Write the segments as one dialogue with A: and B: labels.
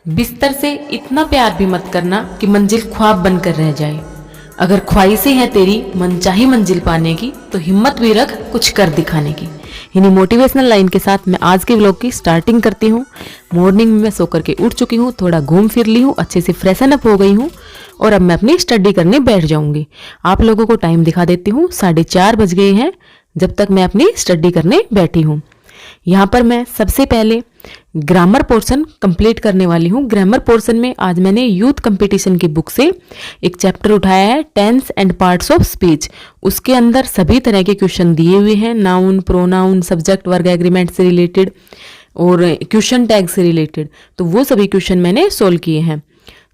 A: बिस्तर से इतना प्यार भी मत करना कि मंजिल ख्वाब बनकर रह जाए। अगर ख्वाहिशें हैं तेरी मनचाही मंजिल पाने की, तो हिम्मत भी रख कुछ कर दिखाने की। इन्हीं मोटिवेशनल लाइन के साथ मैं आज के व्लॉग की स्टार्टिंग करती हूँ। मॉर्निंग में मैं सो करके उठ चुकी हूँ, थोड़ा घूम फिर ली हूँ, अच्छे से फ्रेशन अप हो गई हूँ और अब मैं अपनी स्टडी करने बैठ जाऊंगी। आप लोगों को टाइम दिखा देती हूँ, 4:30 बज गए हैं जब तक मैं अपनी स्टडी करने बैठी हूँ। यहाँ पर मैं सबसे पहले ग्रामर पोर्शन कंप्लीट करने वाली हूँ। ग्रामर पोर्शन में आज मैंने यूथ कंपटीशन की बुक से एक चैप्टर उठाया है, tense and parts of speech. उसके अंदर सभी तरह के क्वेश्चन दिए हुए हैं, noun, pronoun, subject, verb, agreement से रिलेटेड और क्वेश्चन टैग से रिलेटेड। तो वो सभी क्वेश्चन मैंने सोल्व किए हैं।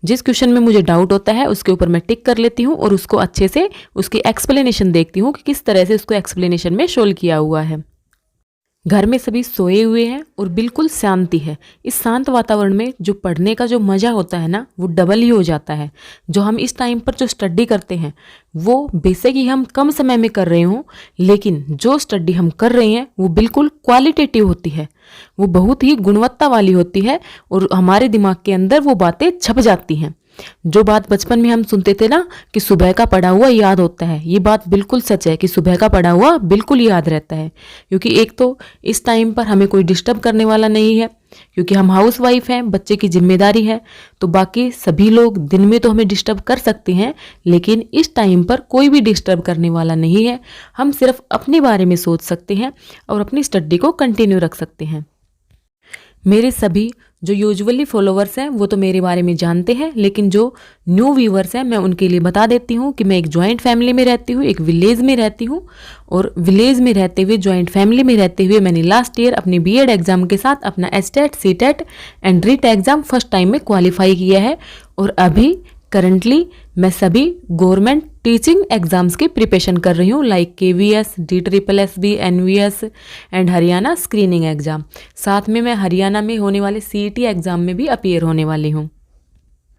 A: जिस क्वेश्चन में मुझे डाउट होता है उसके ऊपर मैं टिक कर लेती हूँ और उसको अच्छे से उसकी एक्सप्लेनेशन देखती हूँ कि किस तरह से उसको एक्सप्लेनेशन में सोल्व किया हुआ है। घर में सभी सोए हुए हैं और बिल्कुल शांति है। इस शांत वातावरण में जो पढ़ने का जो मज़ा होता है ना, वो डबल ही हो जाता है। जो हम इस टाइम पर जो स्टडी करते हैं वो बेशक ही हम कम समय में कर रहे हों, लेकिन जो स्टडी हम कर रहे हैं वो बिल्कुल क्वालिटेटिव होती है, वो बहुत ही गुणवत्ता वाली होती है और हमारे दिमाग के अंदर वो बातें छप जाती हैं। जो बात बचपन में हम सुनते थे ना कि सुबह का पढ़ा हुआ याद होता है, ये बात बिल्कुल सच है कि सुबह का पढ़ा हुआ बिल्कुल याद रहता है। क्योंकि एक तो इस टाइम पर हमें कोई डिस्टर्ब करने वाला नहीं है, क्योंकि हम हाउस वाइफ हैं, बच्चे की जिम्मेदारी है। तो बाकी सभी लोग दिन में तो हमें डिस्टर्ब कर सकते हैं, लेकिन इस टाइम पर कोई भी डिस्टर्ब करने वाला नहीं है। हम सिर्फ अपने बारे में सोच सकते हैं और अपनी स्टडी को कंटिन्यू रख सकते हैं। मेरे सभी जो यूजुअली फॉलोवर्स हैं वो तो मेरे बारे में जानते हैं, लेकिन जो न्यू व्यूवर्स हैं मैं उनके लिए बता देती हूँ कि मैं एक जॉइंट फैमिली में रहती हूँ, एक विलेज में रहती हूँ। और विलेज में रहते हुए, जॉइंट फैमिली में रहते हुए मैंने लास्ट ईयर अपने बीएड एग्जाम के साथ अपना STET, CTET and REET exam first time में क्वालिफाई किया है। और अभी करंटली मैं सभी गवर्नमेंट टीचिंग एग्जाम्स की प्रिपरेशन कर रही हूँ, like KVS, DSSB, NVS and Haryana screening exam. साथ में मैं हरियाणा में होने वाले CET एग्जाम में भी अपीयर होने वाली हूँ।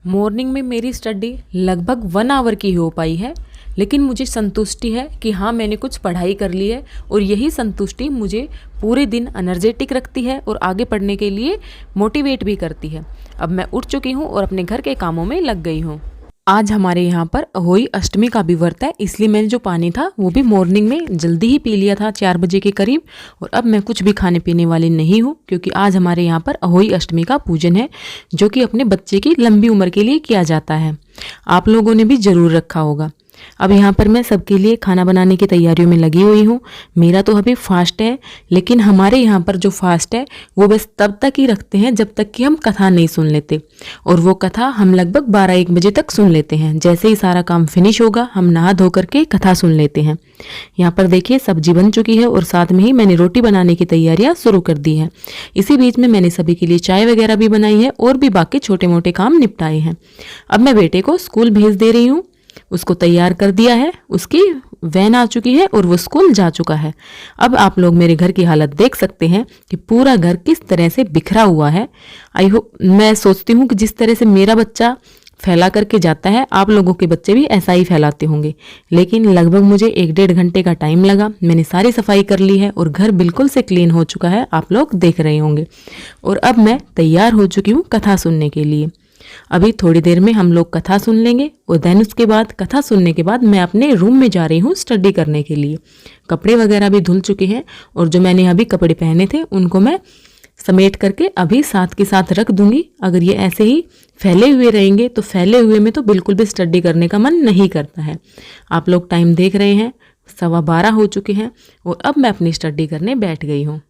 A: मॉर्निंग में मेरी स्टडी लगभग 1 आवर की हो पाई है, लेकिन मुझे संतुष्टि है कि हाँ, मैंने कुछ पढ़ाई कर ली है और यही संतुष्टि मुझे पूरे दिन एनर्जेटिक रखती है और आगे पढ़ने के लिए मोटिवेट भी करती है। अब मैं उठ चुकी हूँ और अपने घर के कामों में लग गई हूँ। आज हमारे यहाँ पर अहोई अष्टमी का भी व्रत है, इसलिए मैंने जो पानी था वो भी मॉर्निंग में जल्दी ही पी लिया था, 4 बजे के करीब। और अब मैं कुछ भी खाने पीने वाली नहीं हूँ, क्योंकि आज हमारे यहाँ पर अहोई अष्टमी का पूजन है, जो कि अपने बच्चे की लंबी उम्र के लिए किया जाता है। आप लोगों ने भी ज़रूर रखा होगा। अब यहाँ पर मैं सबके लिए खाना बनाने की तैयारियों में लगी हुई हूँ। मेरा तो अभी फास्ट है, लेकिन हमारे यहाँ पर जो फास्ट है वो बस तब तक ही रखते हैं जब तक कि हम कथा नहीं सुन लेते, और वो कथा हम लगभग 12-1 बजे तक सुन लेते हैं। जैसे ही सारा काम फिनिश होगा हम नहा धो करके कथा सुन लेते हैं। यहाँ पर देखिए सब्जी बन चुकी है और साथ में ही मैंने रोटी बनाने की तैयारियाँ शुरू कर दी हैं। इसी बीच में मैंने सभी के लिए चाय वगैरह भी बनाई है और भी बाकी छोटे मोटे काम निपटाए हैं। अब मैं बेटे को स्कूल भेज दे रही हूँ, उसको तैयार कर दिया है, उसकी वैन आ चुकी है और वो स्कूल जा चुका है। अब आप लोग मेरे घर की हालत देख सकते हैं कि पूरा घर किस तरह से बिखरा हुआ है। मैं सोचती हूँ कि जिस तरह से मेरा बच्चा फैला करके जाता है, आप लोगों के बच्चे भी ऐसा ही फैलाते होंगे। लेकिन लगभग मुझे 1-1.5 घंटे का टाइम लगा। मैंने सारी सफाई कर ली है और घर बिल्कुल से क्लीन हो चुका है, आप लोग देख रहे होंगे। और अब मैं तैयार हो चुकी हूँ कथा सुनने के लिए। अभी थोड़ी देर में हम लोग कथा सुन लेंगे और देन उसके बाद, कथा सुनने के बाद मैं अपने रूम में जा रही हूँ स्टडी करने के लिए। कपड़े वगैरह भी धुल चुके हैं और जो मैंने अभी कपड़े पहने थे उनको मैं समेट करके अभी साथ के साथ रख दूंगी। अगर ये ऐसे ही फैले हुए रहेंगे तो फैले हुए में तो बिल्कुल भी स्टडी करने का मन नहीं करता है। आप लोग टाइम देख रहे हैं, 12:15 हो चुके हैं और अब मैं अपनी स्टडी करने बैठ गई हूँ।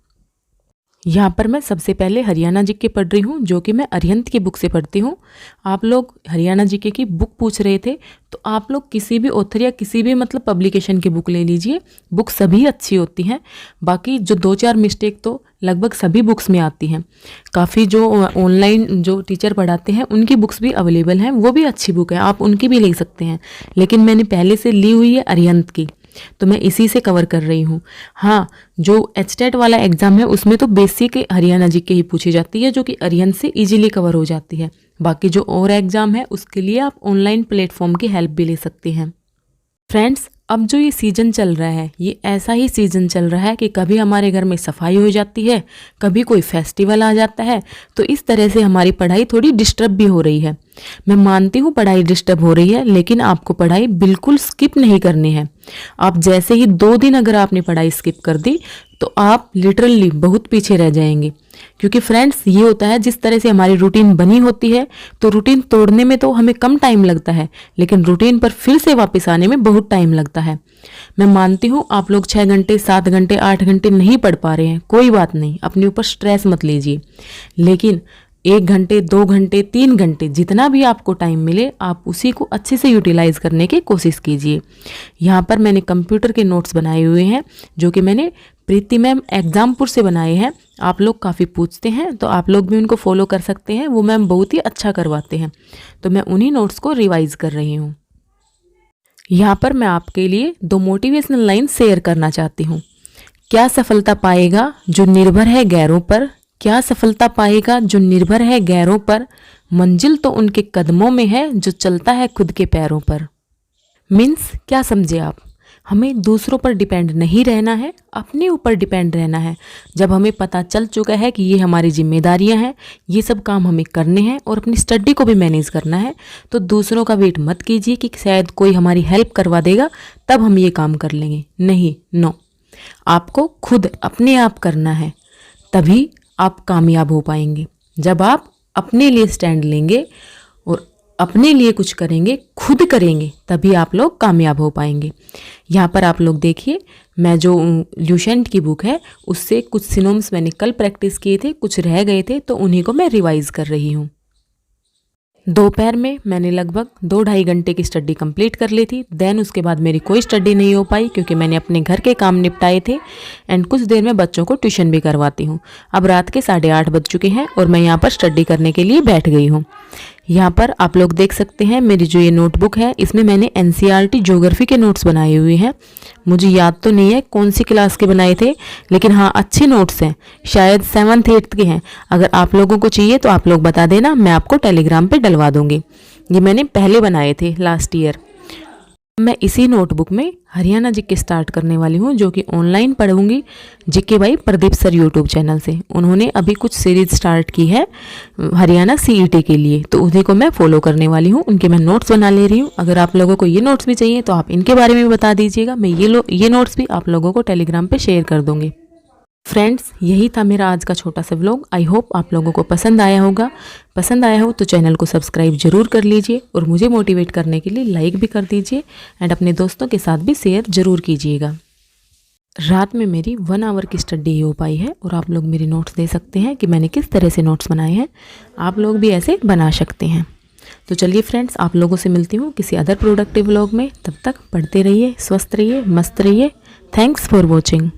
A: यहाँ पर मैं सबसे पहले हरियाणा जीके पढ़ रही हूँ, जो कि मैं अरिहंत की बुक से पढ़ती हूँ। आप लोग हरियाणा जीके की बुक पूछ रहे थे, तो आप लोग किसी भी ऑथर या किसी भी पब्लिकेशन की बुक ले लीजिए। बुक सभी अच्छी होती हैं। बाकी जो 2-4 मिस्टेक तो लगभग सभी बुक्स में आती हैं। काफ़ी जो ऑनलाइन जो टीचर पढ़ाते हैं उनकी बुक्स भी अवेलेबल हैं, वो भी अच्छी बुक है, आप उनकी भी ले सकते हैं। लेकिन मैंने पहले से ली हुई है अरिहंत की, तो मैं इसी से कवर कर रही हूँ। हाँ, जो एचटेट वाला एग्जाम है उसमें तो बेसिक हरियाणा जीके ही पूछी जाती है, जो कि अरिहंत से इजीली कवर हो जाती है। बाकी जो और एग्जाम है उसके लिए आप ऑनलाइन प्लेटफॉर्म की हेल्प भी ले सकते हैं। फ्रेंड्स, अब जो ये सीज़न चल रहा है, ये ऐसा ही सीज़न चल रहा है कि कभी हमारे घर में सफाई हो जाती है, कभी कोई फेस्टिवल आ जाता है, तो इस तरह से हमारी पढ़ाई थोड़ी डिस्टर्ब भी हो रही है। मैं मानती हूँ पढ़ाई डिस्टर्ब हो रही है, लेकिन आपको पढ़ाई बिल्कुल स्किप नहीं करनी है। आप जैसे ही 2 दिन अगर आपने पढ़ाई स्किप कर दी तो आप लिटरली बहुत पीछे रह जाएंगे। क्योंकि फ्रेंड्स, ये होता है जिस तरह से हमारी रूटीन बनी होती है, तो रूटीन तोड़ने में तो हमें कम टाइम लगता है, लेकिन रूटीन पर फिर से वापस आने में बहुत टाइम लगता है। मैं मानती हूँ आप लोग 6 घंटे, 7 घंटे, 8 घंटे नहीं पढ़ पा रहे हैं, कोई बात नहीं, अपने ऊपर स्ट्रेस मत लीजिए। लेकिन 1 घंटे, 2 घंटे, 3 घंटे, जितना भी आपको टाइम मिले आप उसी को अच्छे से यूटिलाइज करने की कोशिश कीजिए। यहाँ पर मैंने कंप्यूटर के नोट्स बनाए हुए हैं, जो कि मैंने प्रीति मैम एग्जामपुर से बनाए हैं। आप लोग काफ़ी पूछते हैं, तो आप लोग भी उनको फॉलो कर सकते हैं, वो मैम बहुत ही अच्छा करवाते हैं। तो मैं उन्हीं नोट्स को रिवाइज कर रही हूँ। यहाँ पर मैं आपके लिए 2 मोटिवेशनल लाइन शेयर करना चाहती हूँ। क्या सफलता पाएगा जो निर्भर है गैरों पर, क्या सफलता पाएगा जो निर्भर है गैरों पर, मंजिल तो उनके कदमों में है जो चलता है खुद के पैरों पर। मीन्स क्या समझे आप? हमें दूसरों पर डिपेंड नहीं रहना है, अपने ऊपर डिपेंड रहना है। जब हमें पता चल चुका है कि ये हमारी जिम्मेदारियां हैं, ये सब काम हमें करने हैं और अपनी स्टडी को भी मैनेज करना है, तो दूसरों का वेट मत कीजिए कि शायद कोई हमारी हेल्प करवा देगा तब हम ये काम कर लेंगे। नहीं, नो, आपको खुद अपने आप करना है, तभी आप कामयाब हो पाएंगे। जब आप अपने लिए स्टैंड लेंगे और अपने लिए कुछ करेंगे, खुद करेंगे, तभी आप लोग कामयाब हो पाएंगे। यहाँ पर आप लोग देखिए, मैं जो ल्यूसेंट की बुक है उससे कुछ सिनोम्स मैंने कल प्रैक्टिस किए थे, कुछ रह गए थे, तो उन्हीं को मैं रिवाइज कर रही हूँ। दोपहर में मैंने लगभग 2-2.5 घंटे की स्टडी कंप्लीट कर ली थी। देन उसके बाद मेरी कोई स्टडी नहीं हो पाई, क्योंकि मैंने अपने घर के काम निपटाए थे एंड कुछ देर में बच्चों को ट्यूशन भी करवाती हूँ। अब रात के 8:30 बज चुके हैं और मैं यहाँ पर स्टडी करने के लिए बैठ गई हूँ। यहाँ पर आप लोग देख सकते हैं मेरी जो ये नोटबुक है, इसमें मैंने NCERT ज्योग्राफी के नोट्स बनाए हुए हैं। मुझे याद तो नहीं है कौन सी क्लास के बनाए थे, लेकिन हाँ, अच्छे नोट्स हैं, शायद 7th 8th के हैं। अगर आप लोगों को चाहिए तो आप लोग बता देना, मैं आपको टेलीग्राम पे डलवा दूँगी। ये मैंने पहले बनाए थे लास्ट ईयर। मैं इसी नोटबुक में हरियाणा जीके स्टार्ट करने वाली हूँ, जो कि ऑनलाइन पढ़ूंगी GK by Pradeep sir YouTube channel से। उन्होंने अभी कुछ सीरीज स्टार्ट की है हरियाणा CET के लिए, तो उन्हीं को मैं फॉलो करने वाली हूँ। उनके मैं नोट्स बना ले रही हूँ। अगर आप लोगों को ये नोट्स भी चाहिए तो आप इनके बारे में भी बता दीजिएगा, मैं ये नोट्स भी आप लोगों को टेलीग्राम पर शेयर कर दूँगी। फ्रेंड्स, यही था मेरा आज का छोटा सा व्लॉग। आई होप आप लोगों को पसंद आया होगा। पसंद आया हो तो चैनल को सब्सक्राइब जरूर कर लीजिए और मुझे मोटिवेट करने के लिए लाइक भी कर दीजिए एंड अपने दोस्तों के साथ भी शेयर जरूर कीजिएगा। रात में मेरी 1 आवर की स्टडी हो पाई है और आप लोग मेरे नोट्स दे सकते हैं कि मैंने किस तरह से नोट्स बनाए हैं। आप लोग भी ऐसे बना सकते हैं। तो चलिए फ्रेंड्स, आप लोगों से मिलती हूँ किसी अदर प्रोडक्टिव व्लॉग में। तब तक पढ़ते रहिए, स्वस्थ रहिए, मस्त रहिए। Thanks for watching.